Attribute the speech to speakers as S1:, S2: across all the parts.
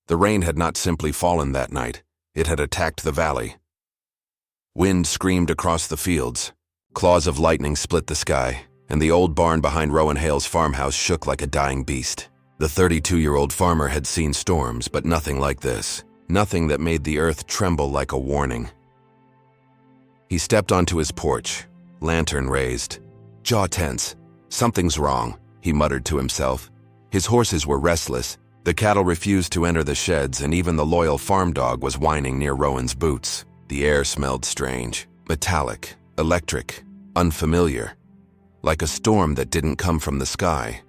S1: The rain had not simply fallen that night, it had attacked the valley. Wind screamed across the fields. Claws of lightning split the sky, and the old barn behind Joren Hale's farmhouse shook like a dying beast. The 32-year-old farmer had seen storms, but nothing like this. Nothing that made the earth tremble like a warning. He stepped onto his porch, lantern raised. Jaw tense. Something's wrong, he muttered to himself. His horses were restless. The cattle refused to enter the sheds, and even the loyal farm dog was whining near Rowan's boots. The air smelled strange, metallic, electric, unfamiliar, like a storm that didn't come from the sky.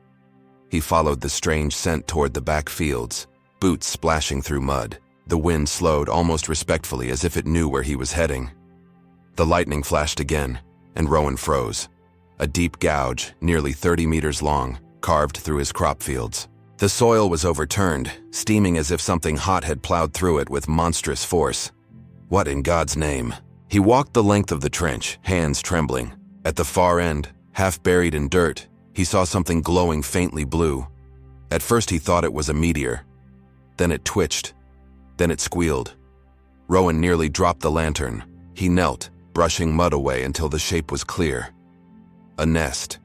S1: He followed the strange scent toward the back fields, boots splashing through mud. The wind slowed almost respectfully as if it knew where he was heading. The lightning flashed again, and Rowan froze. A deep gouge, nearly 30 meters long, carved through his crop fields. The soil was overturned, steaming as if something hot had plowed through it with monstrous force. What in God's name? He walked the length of the trench, hands trembling. At the far end, half buried in dirt, he saw something glowing faintly blue. At first he thought it was a meteor. Then it twitched. Then it squealed. Rowan nearly dropped the lantern. He knelt, brushing mud away until the shape was clear. A nest.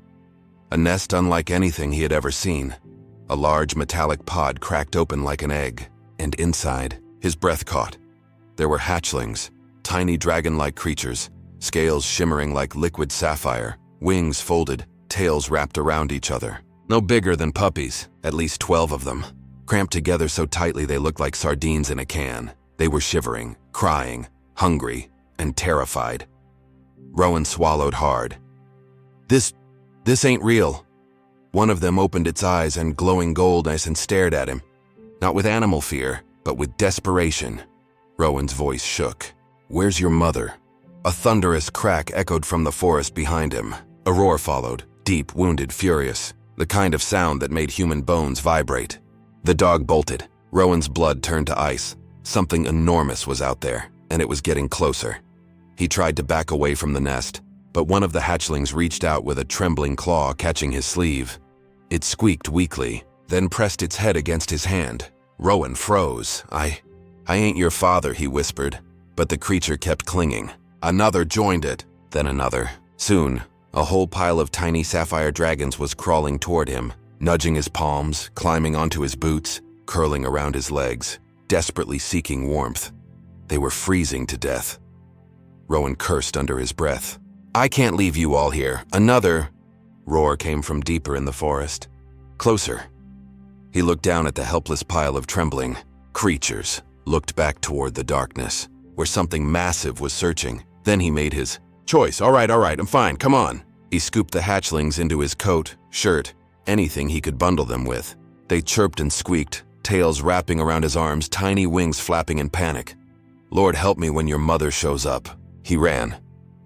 S1: A nest unlike anything he had ever seen. A large metallic pod cracked open like an egg, and inside, his breath caught. There were hatchlings, tiny dragon-like creatures, scales shimmering like liquid sapphire, wings folded, tails wrapped around each other. No bigger than puppies, at least 12 of them. Cramped together so tightly they looked like sardines in a can. They were shivering, crying, hungry, and terrified. Rowan swallowed hard. This ain't real. One of them opened its eyes and glowing gold eyes and stared at him. Not with animal fear, but with desperation. Rowan's voice shook. "Where's your mother?" A thunderous crack echoed from the forest behind him. A roar followed, deep, wounded, furious, the kind of sound that made human bones vibrate. The dog bolted. Rowan's blood turned to ice. Something enormous was out there, and it was getting closer. He tried to back away from the nest, but one of the hatchlings reached out with a trembling claw, catching his sleeve. It squeaked weakly, then pressed its head against his hand. Rowan froze. I ain't your father," he whispered, but the creature kept clinging. Another joined it, then another. Soon, a whole pile of tiny sapphire dragons was crawling toward him, nudging his palms, climbing onto his boots, curling around his legs, desperately seeking warmth. They were freezing to death. Rowan cursed under his breath. "I can't leave you all here. Another..." Roar came from deeper in the forest. Closer. He looked down at the helpless pile of trembling creatures, looked back toward the darkness, where something massive was searching. Then he made his choice. All right, I'm fine, come on." He scooped the hatchlings into his coat, shirt, anything he could bundle them with. They chirped and squeaked, tails wrapping around his arms, tiny wings flapping in panic. "Lord help me when your mother shows up." He ran.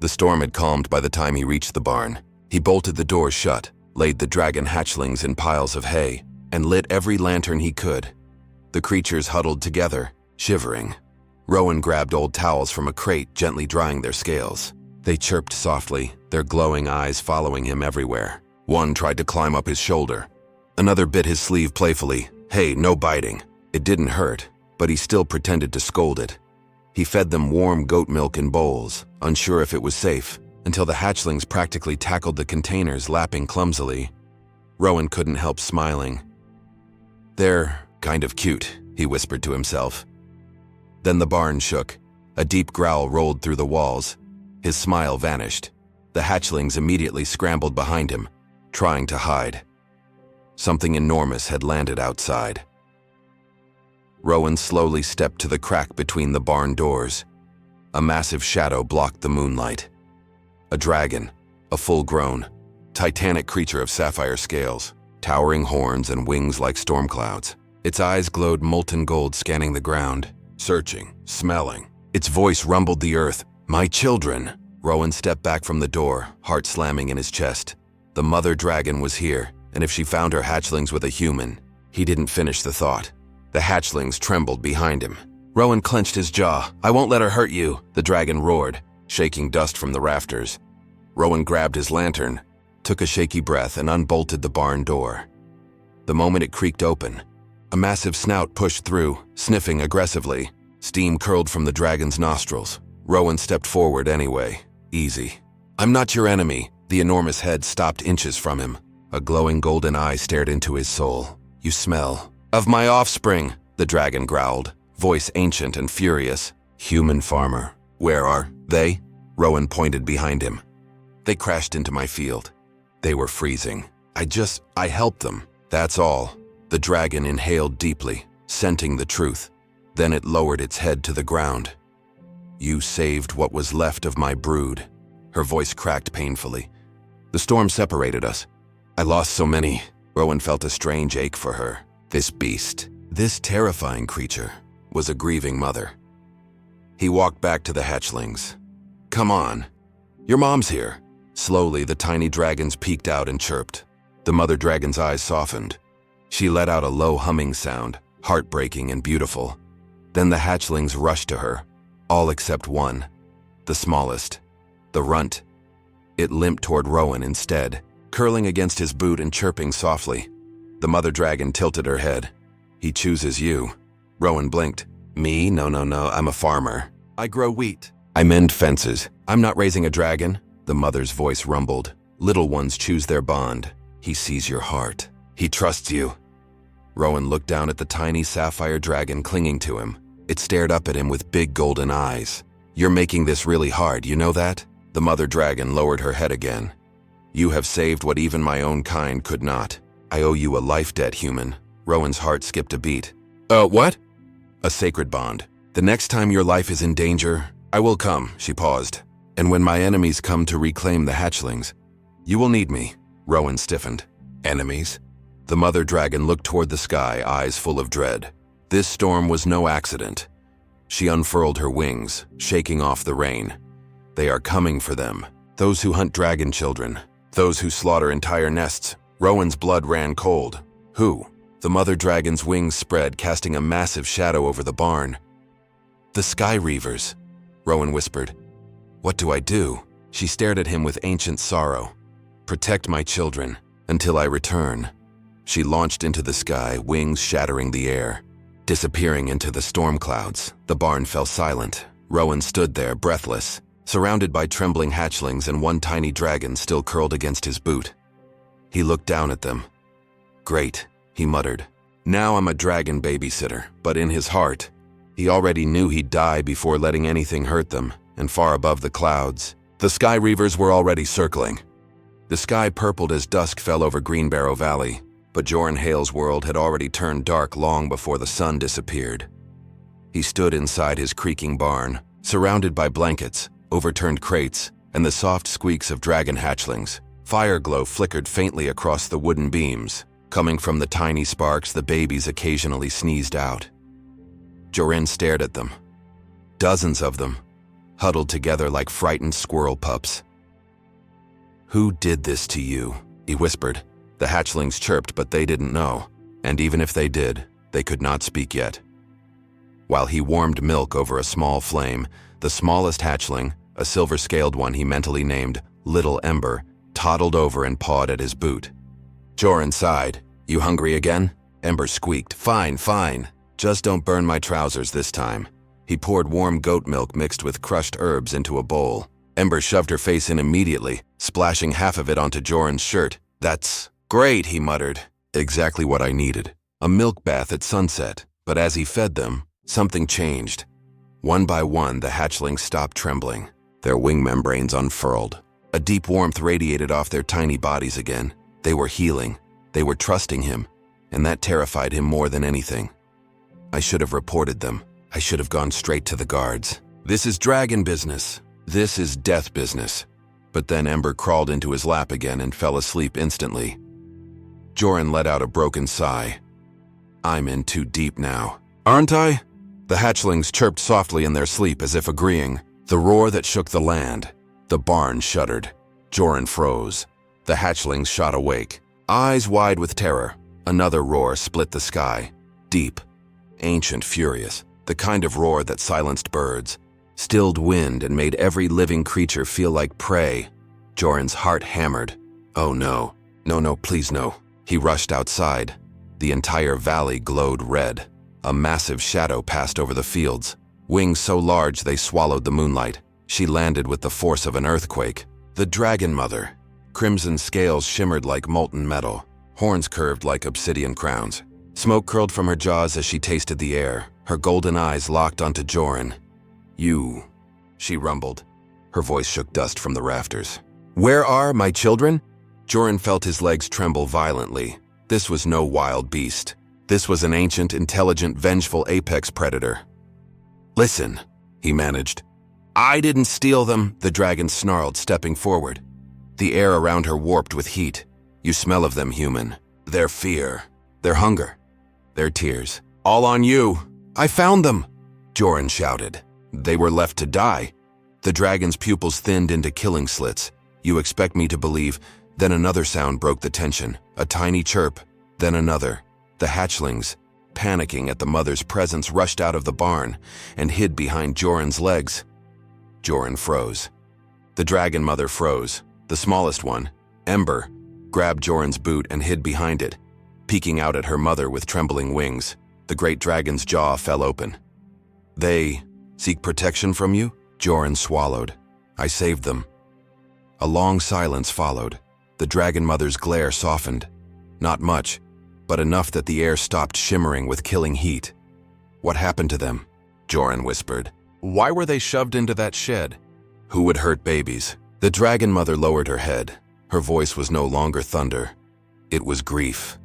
S1: The storm had calmed by the time he reached the barn. He bolted the door shut, laid the dragon hatchlings in piles of hay, and lit every lantern he could. The creatures huddled together, shivering. Rowan grabbed old towels from a crate, gently drying their scales. They chirped softly, their glowing eyes following him everywhere. One tried to climb up his shoulder. Another bit his sleeve playfully. Hey, no biting. It didn't hurt, but he still pretended to scold it. He fed them warm goat milk in bowls, unsure if it was safe, until the hatchlings practically tackled the containers, lapping clumsily. Rowan couldn't help smiling. "They're kind of cute," he whispered to himself. Then the barn shook. A deep growl rolled through the walls. His smile vanished. The hatchlings immediately scrambled behind him, trying to hide. Something enormous had landed outside. Rowan slowly stepped to the crack between the barn doors. A massive shadow blocked the moonlight. A dragon, a full-grown, titanic creature of sapphire scales, towering horns and wings like storm clouds. Its eyes glowed molten gold, scanning the ground, searching, smelling. Its voice rumbled the earth. "My children!" Rowan stepped back from the door, heart slamming in his chest. The mother dragon was here, and if she found her hatchlings with a human, he didn't finish the thought. The hatchlings trembled behind him. Rowan clenched his jaw. "I won't let her hurt you," the dragon roared, shaking dust from the rafters. Rowan grabbed his lantern, took a shaky breath, and unbolted the barn door. The moment it creaked open, A massive snout pushed through, sniffing aggressively. Steam curled from the dragon's nostrils. Rowan stepped forward anyway. Easy. I'm not your enemy. The enormous head stopped inches from him. A glowing golden eye stared into his soul. You smell of my offspring, the dragon growled, voice ancient and furious. Human farmer. Where are they? Rowan pointed behind him. They crashed into my field. They were freezing. I helped them. That's all. The dragon inhaled deeply, scenting the truth. Then it lowered its head to the ground. You saved what was left of my brood. Her voice cracked painfully. The storm separated us. I lost so many. Rowan felt a strange ache for her. This beast, this terrifying creature, was a grieving mother. He walked back to the hatchlings. Come on. Your mom's here. Slowly, the tiny dragons peeked out and chirped. The mother dragon's eyes softened. She let out a low humming sound, heartbreaking and beautiful. Then the hatchlings rushed to her, all except one, the smallest, the runt. It limped toward Rowan instead, curling against his boot and chirping softly. The mother dragon tilted her head. He chooses you. Rowan blinked. Me? No, I'm a farmer. I grow wheat. I mend fences. I'm not raising a dragon. The mother's voice rumbled. Little ones choose their bond. He sees your heart. He trusts you. Rowan looked down at the tiny sapphire dragon clinging to him. It stared up at him with big golden eyes. You're making this really hard, you know that? The mother dragon lowered her head again. You have saved what even my own kind could not. I owe you a life debt, human. Rowan's heart skipped a beat. What? A sacred bond. The next time your life is in danger, I will come, she paused. And when my enemies come to reclaim the hatchlings, you will need me. Rowan stiffened. Enemies? The mother dragon looked toward the sky, eyes full of dread. This storm was no accident. She unfurled her wings, shaking off the rain. They are coming for them. Those who hunt dragon children. Those who slaughter entire nests. Rowan's blood ran cold. Who? The mother dragon's wings spread, casting a massive shadow over the barn. The Sky Reavers, Rowan whispered. What do I do? She stared at him with ancient sorrow. Protect my children, until I return. She launched into the sky, wings shattering the air. Disappearing into the storm clouds, the barn fell silent. Rowan stood there, breathless, surrounded by trembling hatchlings and one tiny dragon still curled against his boot. He looked down at them. Great, he muttered. Now I'm a dragon babysitter, but in his heart, he already knew he'd die before letting anything hurt them, and far above the clouds, the Sky Reavers were already circling. The sky purpled as dusk fell over Greenbarrow Valley, but Joren Hale's world had already turned dark long before the sun disappeared. He stood inside his creaking barn, surrounded by blankets, overturned crates, and the soft squeaks of dragon hatchlings. Fire glow flickered faintly across the wooden beams. Coming from the tiny sparks, the babies occasionally sneezed out. Joren stared at them. Dozens of them, huddled together like frightened squirrel pups. Who did this to you? He whispered. The hatchlings chirped, but they didn't know, and even if they did, they could not speak yet. While he warmed milk over a small flame, the smallest hatchling, a silver-scaled one he mentally named Little Ember, toddled over and pawed at his boot. Joren sighed. You hungry again? Ember squeaked. Fine. Just don't burn my trousers this time. He poured warm goat milk mixed with crushed herbs into a bowl. Ember shoved her face in immediately, splashing half of it onto Joren's shirt. That's great, he muttered. Exactly what I needed. A milk bath at sunset. But as he fed them, something changed. One by one, the hatchlings stopped trembling. Their wing membranes unfurled. A deep warmth radiated off their tiny bodies again. They were healing. They were trusting him, and that terrified him more than anything. I should have reported them. I should have gone straight to the guards. This is dragon business. This is death business. But then Ember crawled into his lap again and fell asleep instantly. Joren let out a broken sigh. I'm in too deep now. Aren't I? The hatchlings chirped softly in their sleep as if agreeing. The roar that shook the land. The barn shuddered. Joren froze. The hatchlings shot awake, eyes wide with terror. Another roar split the sky. Deep, ancient, furious. The kind of roar that silenced birds, stilled wind, and made every living creature feel like prey. Joren's heart hammered. Oh no, please no. He rushed outside. The entire valley glowed red. A massive shadow passed over the fields, wings so large they swallowed the moonlight. She landed with the force of an earthquake. The Dragon Mother. Crimson scales shimmered like molten metal, horns curved like obsidian crowns. Smoke curled from her jaws as she tasted the air, her golden eyes locked onto Joren. "You," she rumbled. Her voice shook dust from the rafters. "Where are my children?" Joren felt his legs tremble violently. This was no wild beast. This was an ancient, intelligent, vengeful apex predator. "Listen," he managed. "I didn't steal them," the dragon snarled, stepping forward. The air around her warped with heat. "You smell of them, human. Their fear, their hunger, their tears. All on you." "I found them," Joren shouted. "They were left to die." The dragon's pupils thinned into killing slits. "You expect me to believe?" Then another sound broke the tension, a tiny chirp, then another. The hatchlings, panicking at the mother's presence, rushed out of the barn and hid behind Joren's legs. Joren froze. The dragon mother froze. The smallest one, Ember, grabbed Joren's boot and hid behind it, peeking out at her mother with trembling wings. The great dragon's jaw fell open. "They seek protection from you?" Joren swallowed. "I saved them." A long silence followed. The dragon mother's glare softened. Not much, but enough that the air stopped shimmering with killing heat. "What happened to them?" Joren whispered. "Why were they shoved into that shed? Who would hurt babies?" The dragon mother lowered her head. Her voice was no longer thunder. It was grief.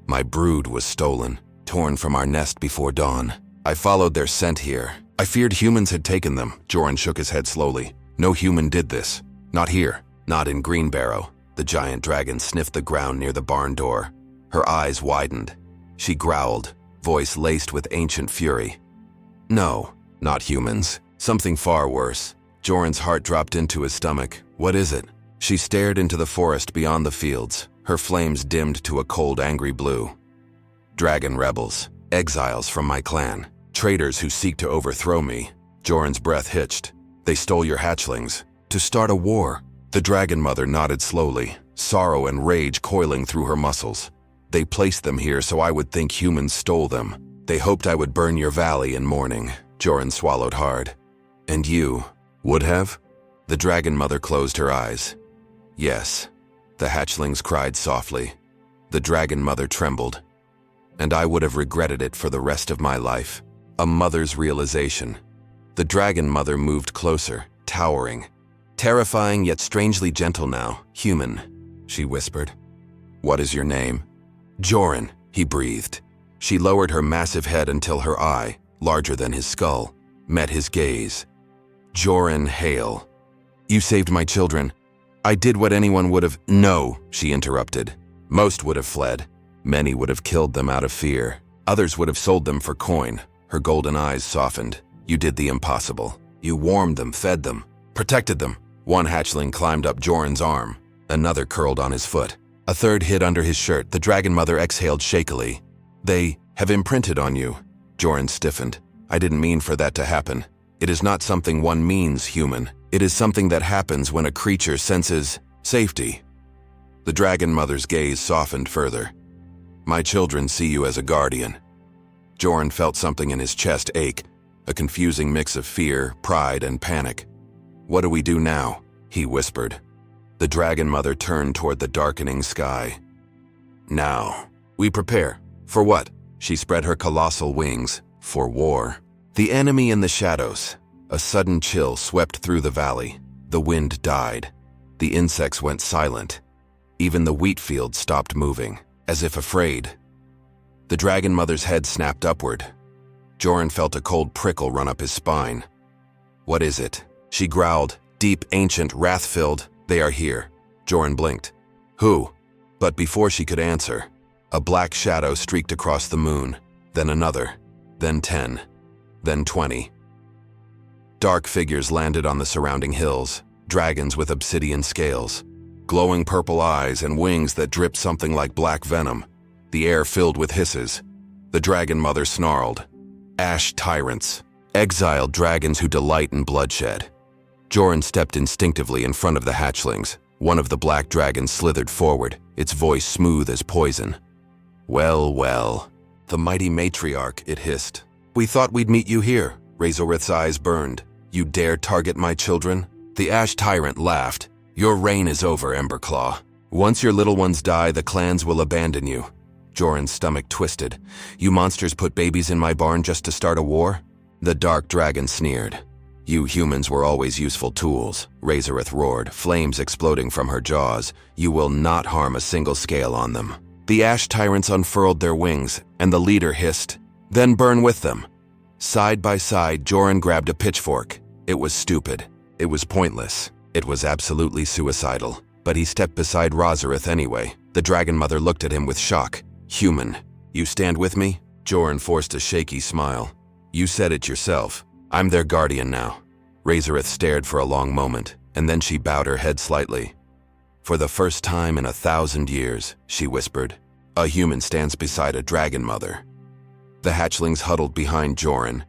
S1: "My brood was stolen, torn from our nest before dawn. I followed their scent here. I feared humans had taken them." Joren shook his head slowly. "No human did this. Not here. Not in Greenbarrow." The giant dragon sniffed the ground near the barn door. Her eyes widened. She growled, voice laced with ancient fury. "No, not humans. Something far worse." Joren's heart dropped into his stomach. "What is it?" She stared into the forest beyond the fields, her flames dimmed to a cold, angry blue. "Dragon rebels, exiles from my clan, traitors who seek to overthrow me." Joren's breath hitched. "They stole your hatchlings to start a war." The dragon mother nodded slowly, sorrow and rage coiling through her muscles. "They placed them here so I would think humans stole them. They hoped I would burn your valley in mourning." Joren swallowed hard. "And you would have?" The dragon mother closed her eyes. "Yes." The hatchlings cried softly. The dragon mother trembled. "And I would have regretted it for the rest of my life." A mother's realization. The dragon mother moved closer, towering. "Terrifying yet strangely gentle now, human," she whispered. "What is your name?" "Joren," he breathed. She lowered her massive head until her eye, larger than his skull, met his gaze. "Joren Hale. You saved my children. I did what anyone would have—" "No," she interrupted. "Most would have fled. Many would have killed them out of fear. Others would have sold them for coin." Her golden eyes softened. "You did the impossible. You warmed them, fed them, protected them." One hatchling climbed up Joren's arm. Another curled on his foot. A third hid under his shirt. The dragon mother exhaled shakily. "They have imprinted on you." Joren stiffened. "I didn't mean for that to happen. It is not something one means, human. It is something that happens when a creature senses safety." The dragon mother's gaze softened further. "My children see you as a guardian." Joren felt something in his chest ache, a confusing mix of fear, pride, and panic. "What do we do now?" he whispered. The dragon mother turned toward the darkening sky. "Now, we prepare. For what?" She spread her colossal wings. "For war." The enemy in the shadows. A sudden chill swept through the valley. The wind died. The insects went silent. Even the wheat field stopped moving, as if afraid. The dragon mother's head snapped upward. Joren felt a cold prickle run up his spine. "What is it?" She growled, deep, ancient, wrath-filled. "They are here." Joren blinked. "Who?" But before she could answer, a black shadow streaked across the moon, then another, then 10, then 20. Dark figures landed on the surrounding hills, dragons with obsidian scales, glowing purple eyes and wings that dripped something like black venom. The air filled with hisses. The dragon mother snarled. "Ash tyrants, exiled dragons who delight in bloodshed." Joren stepped instinctively in front of the hatchlings. One of the black dragons slithered forward, its voice smooth as poison. Well, well. The mighty matriarch, it hissed. We thought we'd meet you here. Razorith's eyes burned. You dare target my children? The Ash Tyrant laughed. Your reign is over, Emberclaw. Once your little ones die, the clans will abandon you. Joren's stomach twisted. You monsters put babies in my barn just to start a war? The dark dragon sneered. You humans were always useful tools, Razorith roared, flames exploding from her jaws. You will not harm a single scale on them. The Ash Tyrants unfurled their wings, and the leader hissed, Then burn with them. Side by side, Joren grabbed a pitchfork. It was stupid. It was pointless. It was absolutely suicidal. But he stepped beside Razorith anyway. The Dragon Mother looked at him with shock. Human, you stand with me? Joren forced a shaky smile. You said it yourself. I'm their guardian now. Razorith stared for a long moment, and then she bowed her head slightly. For the first time in 1,000 years, she whispered, a human stands beside a Dragon Mother. The hatchlings huddled behind Joren.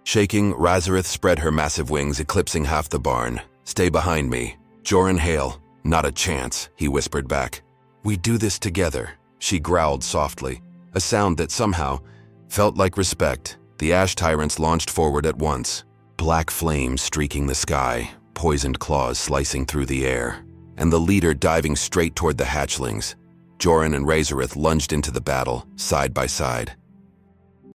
S1: Shaking, Razorith spread her massive wings, eclipsing half the barn. Stay behind me. Joren Hale. Not a chance, he whispered back. We do this together, she growled softly, a sound that somehow felt like respect. The Ash Tyrants launched forward at once, black flames streaking the sky, poisoned claws slicing through the air, and the leader diving straight toward the hatchlings. Joren and Razorith lunged into the battle, side by side.